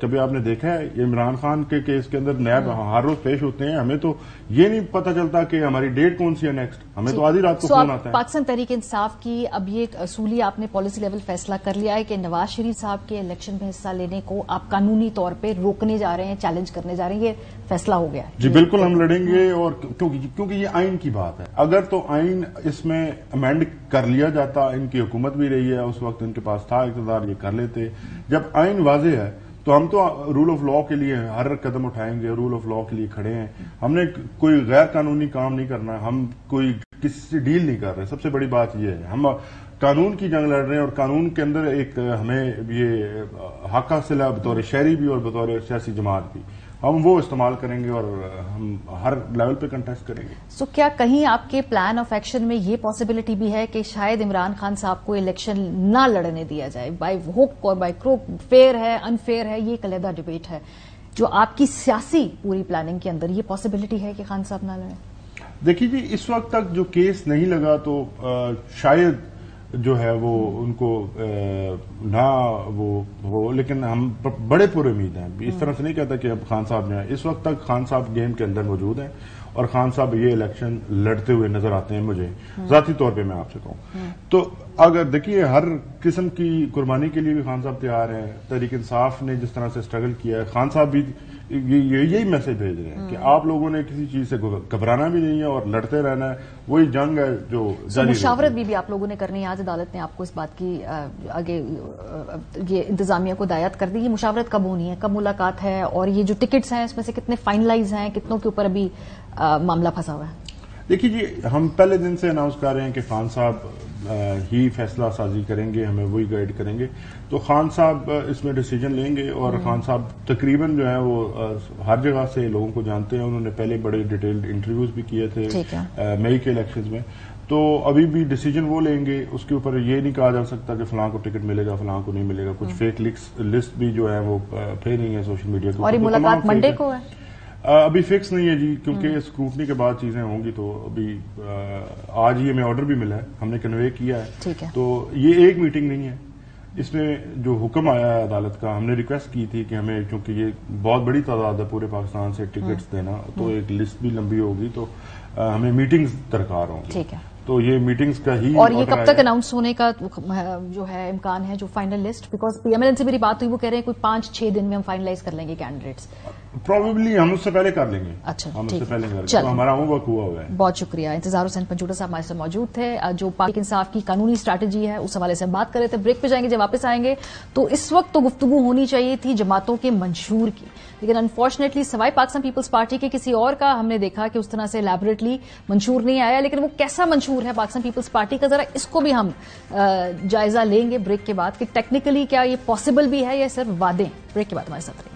S4: کبھی آپ نے دیکھا ہے عمران خان کے کیس کے اندر نیب ہر روز پیش ہوتے ہیں؟ ہمیں تو یہ نہیں پتہ چلتا کہ ہماری ڈیٹ کون سی ہے نیکسٹ، ہمیں تو آدھی رات کو فون آتا ہے.
S2: پاکستان تحریک انصاف کی اب یہ ایک اصولی آپ نے پالیسی لیول فیصلہ کر لیا ہے کہ نواز شریف صاحب کے الیکشن میں حصہ لینے کو آپ قانونی طور پہ روکنے جا رہے ہیں، چیلنج کرنے جا رہے ہیں، یہ فیصلہ ہو گیا ہے؟
S4: جی بالکل ہم لڑیں گے، اور کیونکہ یہ آئین کی بات ہے. اگر تو آئین اس میں امینڈ کر لیا جاتا، ان کی حکومت بھی رہی ہے اس وقت، ان کے پاس تھا اقتدار، یہ کر لیتے. جب آئین واضح ہے تو ہم تو رول آف لا کے لیے ہر قدم اٹھائیں گے، رول آف لا کے لیے کھڑے ہیں. ہم نے کوئی غیر قانونی کام نہیں کرنا، ہم کوئی کسی سے ڈیل نہیں کر رہے. سب سے بڑی بات یہ ہے ہم قانون کی جنگ لڑ رہے ہیں، اور قانون کے اندر ایک ہمیں یہ حق حاصل ہے بطور شہری بھی اور بطور سیاسی جماعت بھی. ہم وہ استعمال کریں گے اور ہم ہر لیول پہ کنٹیسٹ کریں گے.
S2: سو کیا کہیں آپ کے پلان آف ایکشن میں یہ پاسبلٹی بھی ہے کہ شاید عمران خان صاحب کو الیکشن نہ لڑنے دیا جائے، بائی ہوک اور بائی کروک، فیئر ہے انفیئر ہے، یہ ایک علیحدہ ڈبیٹ ہے جو آپ کی سیاسی پوری پلاننگ کے اندر یہ پاسبلٹی ہے کہ خان صاحب نہ لڑیں؟
S4: دیکھیے جی، اس وقت تک جو کیس نہیں لگا تو شاید جو ہے وہ ان کو نہ وہ ہو، لیکن ہم بڑے پورے امید ہیں. اس طرح سے نہیں کہتا کہ اب خان صاحب نے، اس وقت تک خان صاحب گیم کے اندر موجود ہیں اور خان صاحب یہ الیکشن لڑتے ہوئے نظر آتے ہیں. مجھے ذاتی طور پہ میں آپ سے کہوں تو اگر دیکھیے ہر قسم کی قربانی کے لیے بھی خان صاحب تیار ہیں. تحریک انصاف نے جس طرح سے اسٹرگل کیا ہے، خان صاحب بھی یہی میسج بھیج رہے ہیں کہ آپ لوگوں نے کسی چیز سے گھبرانا بھی نہیں ہے اور لڑتے رہنا ہے. وہی جنگ ہے جو جاری
S2: مشاورت بھی آپ لوگوں نے کرنی ہے. آج عدالت نے آپ کو اس بات کی آگے یہ انتظامیہ کو ہدایت کر دی. یہ مشاورت کب ہونی ہے، کب ملاقات ہے، اور یہ جو ٹکٹس ہیں اس میں سے کتنے فائنلائز ہیں، کتنوں کے اوپر ابھی معاملہ پھنسا ہوا ہے؟
S4: دیکھیے جی، ہم پہلے دن سے اناؤنس کر رہے ہیں کہ خان صاحب ہی فیصلہ سازی کریں گے، ہمیں وہی گائیڈ کریں گے. تو خان صاحب اس میں ڈیسیجن لیں گے، اور خان صاحب تقریباً جو ہے وہ ہر جگہ سے لوگوں کو جانتے ہیں. انہوں نے پہلے بڑے ڈیٹیلڈ انٹرویوز بھی کیے تھے مئی کے الیکشنز میں. تو ابھی بھی ڈیسیجن وہ لیں گے. اس کے اوپر یہ نہیں کہا جا سکتا کہ فلاں کو ٹکٹ ملے گا، فلاں کو نہیں ملے گا. کچھ فیک لسٹ بھی جو ہے وہ پھیلی ہیں سوشل میڈیا کے.
S2: اور یہ ملاقات منڈے کو ہے؟
S4: ابھی فکس نہیں ہے جی، کیونکہ اسکروٹنی کے بعد چیزیں ہوں گی. تو ابھی آج ہی ہمیں آرڈر بھی ملا ہے، ہم نے کنوے کیا ہے. تو یہ ایک میٹنگ نہیں ہے. اس میں جو حکم آیا ہے عدالت کا، ہم نے ریکویسٹ کی تھی کہ ہمیں، چونکہ یہ بہت بڑی تعداد ہے پورے پاکستان سے ٹکٹس دینا، تو ایک لسٹ بھی لمبی ہوگی، تو ہمیں میٹنگز درکار ہوں گی. تو یہ میٹنگز کا ہی.
S2: اور یہ کب تک اناؤنس ہونے کا جو ہے امکان ہے، جو final list? Because P M L N سے میری بات ہوئی، وہ کہہ رہے ہیں کوئی 5-6 دن میں ہم فائنلائز کر لیں گے کینڈیڈیٹس.
S4: پروبیبلی ہم اس سے پہلے کر لیں گے.
S2: اچھا،
S4: ہم اس سے پہلے کر لیں گے، ہمارا ہوم ورک ہوا ہوا ہے.
S2: بہت شکریہ. انتظار حسین پنجوٹا صاحب ہمارے ساتھ موجود تھے، جو پاک انصاف کی قانونی اسٹریٹجی ہے اس حوالے سے بات کر رہے تھے. بریک پہ جائیں گے. جب واپس آئیں گے تو اس وقت تو گفتگو ہونی چاہیے تھی جماعتوں کے منشور کی، لیکن انفارچونیٹلی سوائے پاکستان پیپلز پارٹی کے کسی اور کا ہم نے دیکھا کہ اس طرح سے لیبوریٹلی منشور نہیں آیا. لیکن وہ کیسا منشور ہے پاکستان پیپلز پارٹی کا، ذرا اس کو بھی ہم جائزہ لیں گے بریک کے بعد، کہ ٹیکنیکلی کیا یہ پاسبل بھی ہے یا صرف وعدے. بریک کے بعد ہمارے ساتھ رہیے.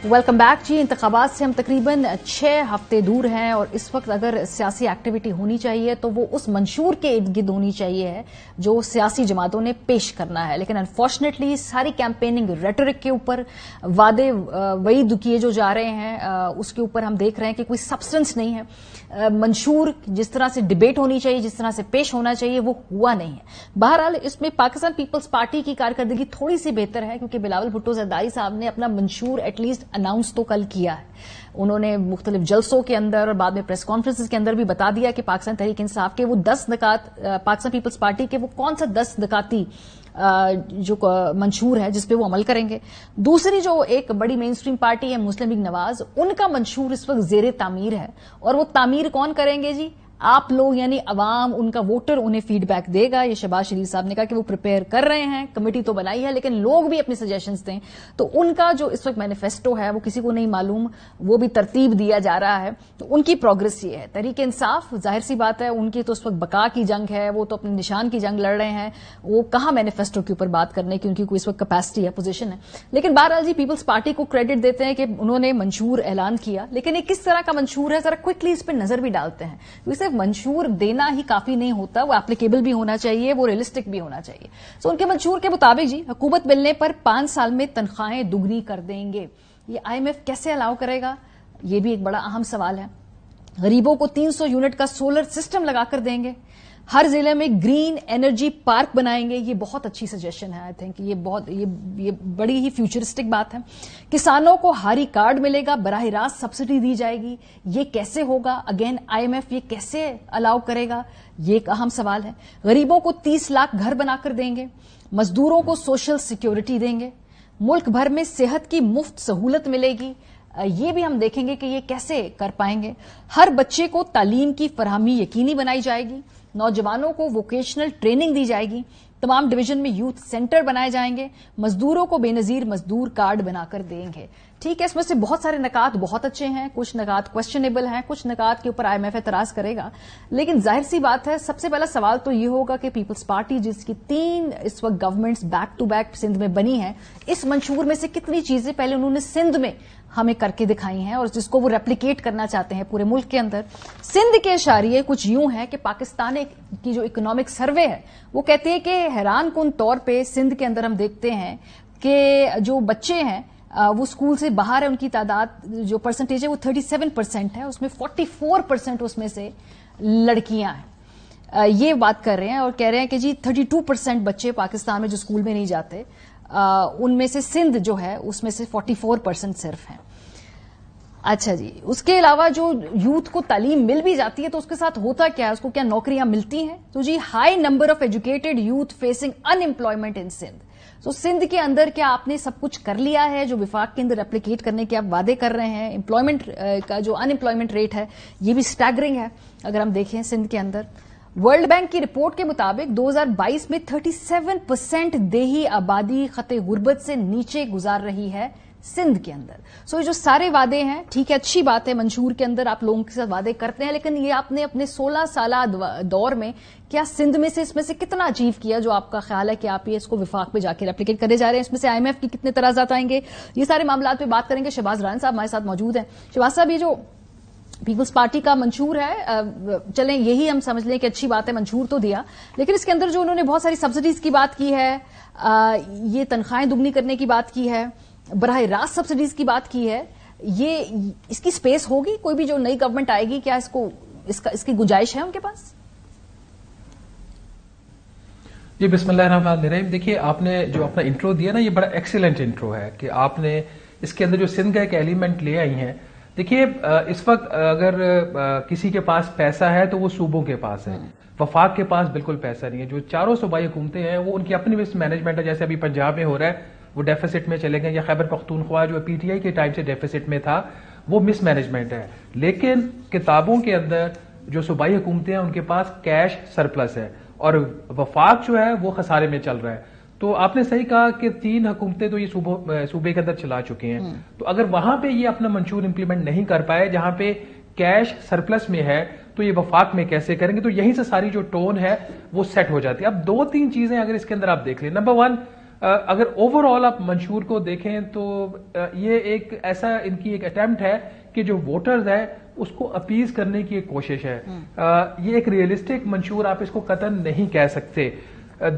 S2: ویلکم بیک جی. انتخابات سے ہم تقریباً 6 ہفتے دور ہیں، اور اس وقت اگر سیاسی ایکٹیویٹی ہونی چاہیے تو وہ اس منشور کے ارد گرد ہونی چاہیے ہے جو سیاسی جماعتوں نے پیش کرنا ہے. لیکن انفارچونیٹلی ساری کیمپیننگ ریٹورک کے اوپر، وعدے وعید کیے جو جا رہے ہیں اس کے اوپر ہم دیکھ رہے ہیں کہ کوئی سبسٹنس نہیں ہے. منشور جس طرح سے ڈیبیٹ ہونی چاہیے، جس طرح سے پیش ہونا چاہیے، وہ ہوا نہیں ہے. بہرحال اس میں پاکستان پیپلز پارٹی کی کارکردگی تھوڑی سی بہتر ہے، کیونکہ بلاول بھٹو زرداری صاحب نے اپنا منشور ایٹ لیسٹ اناؤنس تو کل کیا ہے. انہوں نے مختلف جلسوں کے اندر اور بعد میں پریس کانفرنسز کے اندر بھی بتا دیا کہ پاکستان تحریک انصاف کے وہ 10 نکات، پاکستان پیپلز پارٹی کے وہ کون سا 10 نکاتی جو منشور ہے جس پہ وہ عمل کریں گے. دوسری جو ایک بڑی مین اسٹریم پارٹی ہے مسلم لیگ نواز، ان کا منشور اس وقت زیر تعمیر ہے، اور وہ تعمیر کون کریں گے جی؟ آپ لوگ یعنی عوام، ان کا ووٹر انہیں فیڈ بیک دے گا. یہ شہباز شریف صاحب نے کہا کہ وہ پریپیئر کر رہے ہیں، کمیٹی تو بنائی ہے، لیکن لوگ بھی اپنی سجیشنز دیں. تو ان کا جو اس وقت مینیفیسٹو ہے وہ کسی کو نہیں معلوم، وہ بھی ترتیب دیا جا رہا ہے. تو ان کی پروگرس یہ ہے. تحریک انصاف ظاہر سی بات ہے ان کی تو اس وقت بقا کی جنگ ہے، وہ تو اپنے نشان کی جنگ لڑ رہے ہیں، وہ کہاں مینیفیسٹو کے اوپر بات کرنے کی ان کی کوئی اس وقت کیپیسٹی ہے، پوزیشن ہے. لیکن بہرحال جی پیپلز پارٹی کو کریڈٹ دیتے ہیں کہ انہوں نے منشور اعلان کیا، لیکن یہ کس طرح کا منشور ہے ذرا کوئکلی اس پہ نظر بھی ڈالتے ہیں. کیونکہ صرف منشور دینا ہی کافی نہیں ہوتا، وہ اپلیکیبل بھی ہونا چاہیے، وہ ریئلسٹک بھی ہونا چاہیے. سو ان کے منشور کے مطابق جی حکومت ملنے پر 5 سال میں تنخواہیں دگنی کر دیں گے. یہ IMF کیسے الاؤ کرے گا؟ یہ بھی ایک بڑا اہم سوال ہے. غریبوں کو 300 یونٹ کا سولر سسٹم لگا کر دیں گے. ہر ضلع میں گرین انرجی پارک بنائیں گے. یہ بہت اچھی سجیشن ہے. آئی تھنک یہ بڑی ہی فیوچرسٹک بات ہے. کسانوں کو ہاری کارڈ ملے گا، براہ راست سبسڈی دی جائے گی. یہ کیسے ہوگا؟ اگین IMF یہ کیسے الاؤ کرے گا؟ یہ ایک اہم سوال ہے. غریبوں کو 30 لاکھ گھر بنا کر دیں گے. مزدوروں کو سوشل سیکیورٹی دیں گے. ملک بھر میں صحت کی مفت سہولت ملے گی. یہ بھی ہم دیکھیں گے کہ یہ کیسے کر پائیں گے. ہر بچے کو تعلیم کی فراہمی یقینی بنائی جائے گی. نوجوانوں کو ووکیشنل ٹریننگ دی جائے گی. تمام ڈویژن میں یوتھ سینٹر بنائے جائیں گے. مزدوروں کو بے نظیر مزدور کارڈ بنا کر دیں گے. ٹھیک ہے، اس میں سے بہت سارے نکات بہت اچھے ہیں، کچھ نکات کوشچنیبل ہیں، کچھ نکات کے اوپر IMF اعتراض کرے گا. لیکن ظاہر سی بات ہے سب سے پہلا سوال تو یہ ہوگا کہ پیپلز پارٹی جس کی 3 اس وقت governments back to back Sindh میں بنی ہیں، اس منشور میں سے کتنی چیزیں پہلے انہوں نے سندھ میں ہمیں کر کے دکھائی ہیں اور جس کو وہ ریپلیکیٹ کرنا چاہتے ہیں پورے ملک کے اندر. سندھ کے اشاریے کچھ یوں ہیں کہ پاکستان کی جو اکنامک سروے ہے وہ کہتے ہیں کہ حیران کن طور پہ سندھ کے اندر ہم دیکھتے ہیں کہ جو بچے ہیں وہ اسکول سے باہر ہے، ان کی تعداد جو پرسنٹیج ہے وہ 37% ہے، اس میں 44% اس میں سے لڑکیاں ہیں. یہ بات کر رہے ہیں اور کہہ رہے ہیں کہ جی 32% بچے پاکستان میں جو اسکول میں نہیں جاتے، ان میں سے سندھ جو ہے اس میں سے 44% صرف ہیں. اچھا جی، اس کے علاوہ جو یوتھ کو تعلیم مل بھی جاتی ہے تو اس کے ساتھ ہوتا کیا ہے، اس کو کیا نوکریاں ملتی ہیں؟ تو جی high number of educated youth facing unemployment in Sindh. تو سندھ کے اندر کیا آپ نے سب کچھ کر لیا ہے جو وفاق کے اندر ریپلیکیٹ کرنے کے آپ وعدے کر رہے ہیں؟ امپلائمنٹ کا جو ان امپلائمنٹ ریٹ ہے یہ بھی اسٹیگرنگ ہے اگر ہم دیکھیں سندھ کے اندر. ورلڈ بینک کی رپورٹ کے مطابق 2022 میں 37% دیہی آبادی خط غربت سے نیچے گزار رہی ہے سندھ کے اندر. سو یہ جو سارے وعدے ہیں ٹھیک ہے، اچھی بات ہے، منشور کے اندر آپ لوگوں کے ساتھ وعدے کرتے ہیں، لیکن یہ آپ نے اپنے 16 سالہ دور میں کیا سندھ میں سے اس میں سے کتنا اچیو کیا جو آپ کا خیال ہے کہ آپ یہ اس کو وفاق پہ جا کے ریپلیکیٹ کرے جا رہے ہیں؟ اس میں سے IMF کی کتنے اعتراضات آئیں گے؟ یہ سارے معاملات پہ بات کریں گے. شہباز رائن صاحب ہمارے ساتھ موجود ہیں. شہباز صاحب، یہ جو پیپلز پارٹی کا منشور ہے، چلیں یہی ہم سمجھ لیں کہ اچھی بات ہے، منشور تو دیا، لیکن اس کے اندر جو انہوں نے بہت ساری سبسڈیز کی بات کی ہے، یہ تنخواہیں دگنی کرنے کی بات کی ہے، براہ راست سبسڈیز کی بات کی ہے، یہ اس کی سپیس ہوگی؟ کوئی بھی جو نئی گورنمنٹ آئے گی کیا اس کی گنجائش ہے ان کے پاس؟
S5: جی بسم اللہ الرحمن الرحیم. دیکھیے آپ نے جو اپنا انٹرو دیا نا، یہ بڑا ایکسیلنٹ انٹرو ہے کہ آپ نے اس کے اندر جو سندھ کا ایک ایلیمنٹ لے آئی ہیں. دیکھیے اس وقت اگر کسی کے پاس پیسہ ہے تو وہ صوبوں کے پاس ہے، وفاق کے پاس بالکل پیسہ نہیں ہے. جو چاروں صوبائی حکومتیں ہیں وہ ان کی اپنی مس مینجمنٹ ہے. جیسے ابھی پنجاب میں ہو رہا ہے وہ ڈیفیسٹ میں چلے گئے، یا خیبر پختونخوا جو PTI کے ٹائم سے ڈیفیسٹ میں تھا وہ مس مینجمنٹ ہے. لیکن کتابوں کے اندر جو صوبائی حکومتیں ہیں ان کے پاس کیش سرپلس ہے اور وفاق جو ہے وہ خسارے میں چل رہا ہے. تو آپ نے صحیح کہا کہ 3 حکومتیں تو یہ صوبے کے اندر چلا چکے ہیں. تو اگر وہاں پہ یہ اپنا منشور امپلیمنٹ نہیں کر پائے جہاں پہ کیش سرپلس میں ہے تو یہ وفاق میں کیسے کریں گے؟ تو یہیں سے ساری جو ٹون ہے وہ سیٹ ہو جاتی ہے. اب 2-3 چیزیں اگر اس کے اندر آپ دیکھ لیں. نمبر 1، اگر اوور آل آپ منشور کو دیکھیں تو یہ ایک ایسا ان کی ایک اٹیمپٹ ہے کہ جو ووٹرز ہے اس کو اپیز کرنے کی ایک کوشش ہے. یہ ایک ریئلسٹک منشور آپ اس کو قطعاً نہیں کہہ سکتے.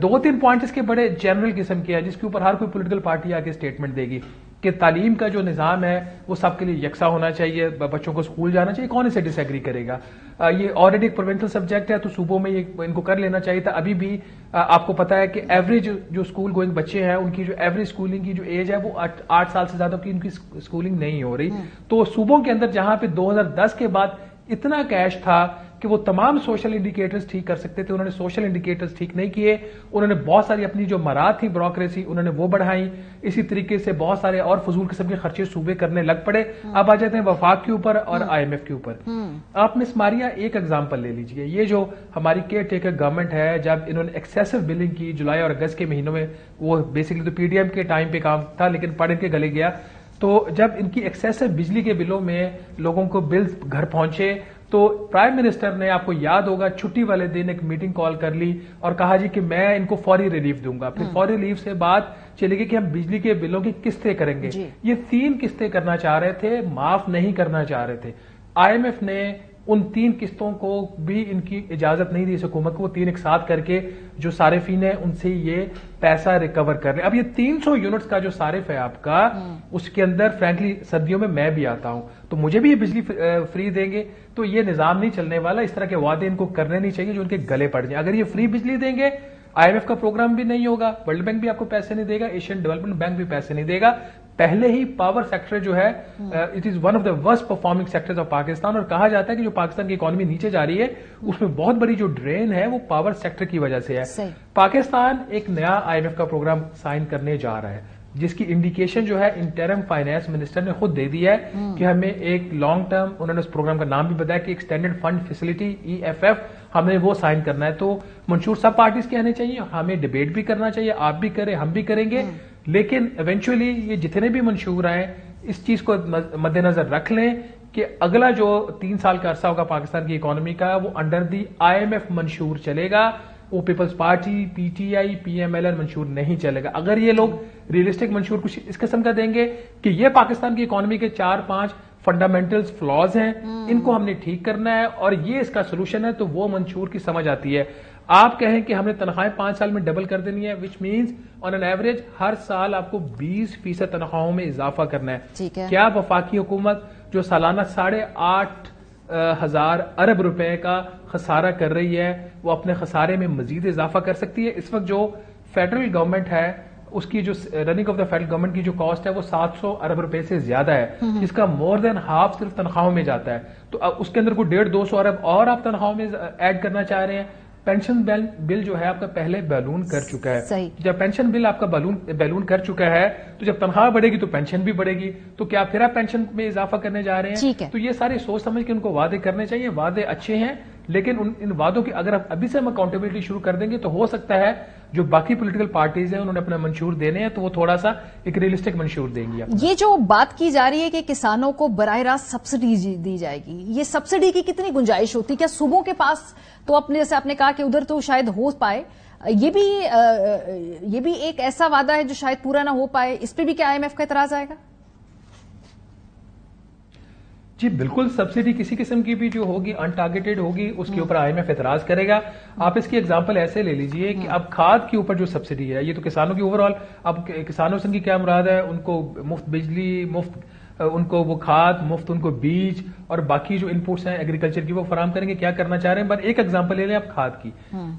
S5: 2-3 پوائنٹ اس کے بڑے جنرل قسم کے ہیں جس کے اوپر ہر کوئی پولیٹیکل پارٹی آ کے اسٹیٹمنٹ دے گی. کہ تعلیم کا جو نظام ہے وہ سب کے لیے یکساں ہونا چاہیے, بچوں کو اسکول جانا چاہیے, کون اسے ڈس ایگری کرے گا؟ یہ آلریڈی ایک پروونشل سبجیکٹ ہے تو صوبوں میں ان کو کر لینا چاہیے تھا. ابھی بھی آپ کو پتا ہے کہ ایوریج جو اسکول گوئنگ بچے ہیں ان کی جو ایوریج اسکولنگ کی جو ایج ہے وہ 8 سال سے زیادہ کی ان کی اسکولنگ نہیں ہو رہی. تو صوبوں کے اندر جہاں پہ 2010 کے بعد اتنا کیش تھا کہ وہ تمام سوشل انڈیکیٹرز ٹھیک کر سکتے تھے, انہوں نے سوشل انڈیکیٹرز ٹھیک نہیں کیے. انہوں نے بہت ساری اپنی جو مراد تھی بیوروکریسی انہوں نے وہ بڑھائی. اسی طریقے سے بہت سارے اور فضول قسم کے خرچے صوبے کرنے لگ پڑے. اب آ جاتے ہیں وفاق کے اوپر اور IMF کے اوپر. آپ مس ماریا ایک ایگزامپل لے لیجئے, یہ جو ہماری کیئر ٹیکر گورنمنٹ ہے, جب انہوں نے ایکسیسو بلنگ کی جولائی اور اگست کے مہینوں میں, وہ بیسکلی تو PDM کے ٹائم پہ کام تھا لیکن پڑھ کے گلے گیا, تو جب ان کی ایکسیسو بجلی کے بلوں میں لوگوں کو بل گھر پہنچے تو پرائم منسٹر نے, آپ کو یاد ہوگا, چھٹی والے دن ایک میٹنگ کال کر لی اور کہا جی کہ میں ان کو فوری ریلیف دوں گا. پھر فوری ریلیف سے بات چلے گی کہ ہم بجلی کے بلوں کی قسطیں کریں گے. یہ 3 قسطیں کرنا چاہ رہے تھے, معاف نہیں کرنا چاہ رہے تھے. IMF نے ان 3 قسطوں کو بھی ان کی اجازت نہیں دی اس حکومت کو, 3 ایک ساتھ کر کے جو صارفین ہیں ان سے یہ پیسہ ریکور کر رہے ہیں. اب یہ 300 یونٹس کا جو صارف ہے آپ کا, اس کے اندر فرینکلی سردیوں میں بھی آتا ہوں تو مجھے بھی یہ بجلی فری دیں گے, تو یہ نظام نہیں چلنے والا. اس طرح کے وعدے ان کو کرنے نہیں چاہیے جو ان کے گلے پڑ جائیں. اگر یہ فری بجلی دیں گے IMF کا پروگرام بھی نہیں ہوگا, ورلڈ بینک بھی آپ کو پیسے نہیں دے گا, ایشین ڈیولپمنٹ بینک بھی پیسے نہیں دے گا. پہلے ہی پاور سیکٹر جو ہے it is one of the worst performing sectors of Pakistan, اور کہا جاتا ہے کہ جو پاکستان کی اکانومی نیچے جا رہی ہے اس میں بہت بڑی جو ڈرین ہے وہ پاور سیکٹر کی وجہ سے ہے. پاکستان ایک نیا IMF کا پروگرام سائن کرنے جا رہا ہے جس کی انڈیکیشن جو ہے انٹرم فائنانس منسٹر نے خود دے دی ہے کہ ہمیں ایک لانگ ٹرم, انہوں نے اس پروگرام کا نام بھی بتایا کہ ایکسٹینڈڈ فنڈ فیسلٹی EFF, ہمیں وہ سائن کرنا ہے. تو منشور سب پارٹیز کے آنے چاہیے, ہمیں ڈیبیٹ بھی کرنا چاہیے, آپ بھی کریں ہم بھی کریں گے, لیکن ایونچولی یہ جتنے بھی منشور آئے اس چیز کو مد نظر رکھ لیں کہ اگلا جو 3 سال کا عرصہ ہوگا پاکستان کی اکانومی کا وہ انڈر دی IMF منشور چلے گا, وہ پیپلز پارٹی, PTI, PMLN منشور نہیں چلے گا. اگر یہ لوگ ریئلسٹک منشور کچھ اس قسم کا دیں گے کہ یہ پاکستان کی اکانومی کے 4-5 فنڈامنٹلز فلاز ہیں, ان کو ہم نے ٹھیک کرنا ہے اور یہ اس کا سولوشن ہے, تو وہ منشور کی سمجھ آتی ہے. آپ کہیں کہ ہم نے تنخواہیں 5 سال میں ڈبل کر دینی ہے, which means on an average ہر سال آپ کو 20% تنخواہوں میں اضافہ کرنا ہے. کیا وفاقی حکومت جو سالانہ 8,500 ارب روپے کا خسارہ کر رہی ہے وہ اپنے خسارے میں مزید اضافہ کر سکتی ہے؟ اس وقت جو فیڈرل گورنمنٹ ہے اس کی جو running of the federal government کی جو کاسٹ ہے وہ 700 ارب روپے سے زیادہ ہے, جس کا مور دین ہاف صرف تنخواہوں میں جاتا ہے. تو اس کے اندر کوئی 150-200 ارب اور آپ تنخواہوں میں ایڈ کرنا چاہ رہے ہیں. پینشن بل جو ہے آپ کا پہلے بیلون کر چکا ہے. جب پینشن بل آپ کا بیلون کر چکا ہے تو جب تنخواہ بڑھے گی تو پینشن بھی بڑھے گی, تو کیا پھر آپ پینشن میں اضافہ کرنے جا رہے ہیں؟ تو یہ سارے سوچ سمجھ کے ان کو وعدے کرنے چاہیے. وعدے اچھے ہیں لیکن ان وعدوں کی اگر ابھی سے ہم اکاؤنٹیبلٹی شروع کر دیں گے تو ہو سکتا ہے جو باقی پولیٹیکل پارٹیز ہیں انہوں نے اپنا منشور دینے ہیں تو وہ تھوڑا سا ایک ریئلسٹک منشور دیں گی.
S2: یہ جو بات کی جا رہی ہے کہ کسانوں کو براہ راست سبسڈی دی جائے گی, یہ سبسڈی کی کتنی گنجائش ہوتی؟ کیا صوبوں کے پاس تو اپنے جیسے آپ نے کہا کہ ادھر تو شاید ہو پائے, یہ بھی ایک ایسا وعدہ ہے جو شاید پورا نہ ہو پائے, اس پہ بھی کیا IMF کا اعتراض آئے گا؟
S5: جی بالکل, سبسڈی کسی قسم کی بھی جو ہوگی ان ٹارگیٹڈ ہوگی اس کے اوپر IMF اعتراض کرے گا. آپ اس کی ایگزامپل ایسے لے لیجئے کہ اب کھاد کے اوپر جو سبسڈی ہے, یہ تو کسانوں کی اوور آل, اب کسانوں سے کی کیا مراد ہے, ان کو مفت بجلی, مفت ان کو وہ کھاد, مفت ان کو بیج اور باقی جو انپوٹس ہیں ایگریکلچر کی وہ فراہم کریں گے. کیا کرنا چاہ رہے ہیں؟ بس ایک ایگزامپل لے لیں آپ کھاد کی.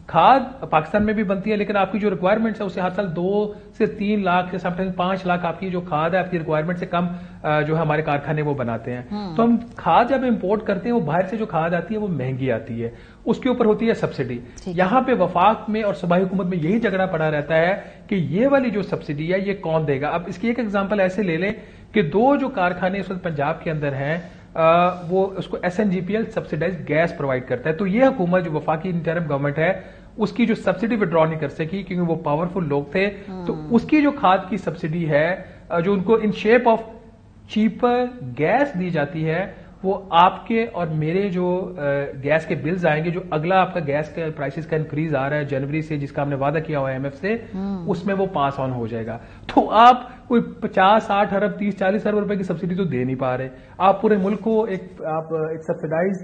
S5: کھاد پاکستان میں بھی بنتی ہے لیکن آپ کی جو ریکوائرمنٹس ہے اسے ہر سال 2 سے 3 لاکھ یا سم ٹائمز 5 لاکھ آپ کی جو کھاد ہے آپ کی ریکوائرمنٹ سے کم جو ہے ہمارے کارخانے وہ بناتے ہیں. تو ہم کھاد جب امپورٹ کرتے ہیں وہ باہر سے جو کھاد آتی ہے وہ مہنگی آتی ہے, اس کے اوپر ہوتی ہے سبسڈی. یہاں پہ وفاق میں اور صوبائی حکومت میں یہی جھگڑا پڑا رہتا ہے کہ یہ والی جو سبسڈی ہے یہ کون دے گا. اب اس کی ایک ایگزامپل ایسے لے لیں کہ 2 جو کارخانے اس وقت پنجاب کے اندر ہیں وہ اس کو SNGPL سبسڈائز گیس پرووائڈ کرتا ہے. تو یہ حکومت جو وفاقی انٹرم گورنمنٹ ہے اس کی جو سبسڈی وڈرا نہیں کر سکی کیونکہ وہ پاورفل لوگ تھے, تو اس کی جو کھاد کی سبسڈی ہے جو ان کو in shape of cheaper gas دی جاتی ہے وہ آپ کے اور میرے جو گیس کے بلز آئیں گے, جو اگلا آپ کا گیس کے پرائسز کا انکریز آ رہا ہے جنوری سے جس کا ہم نے وعدہ کیا ہوا IMF سے, اس میں وہ پاس آن ہو جائے گا. تو آپ کوئی 50-60 ارب 30-40 ارب روپے کی سبسڈی تو دے نہیں پا رہے. آپ پورے ملک کو ایک سبسڈائز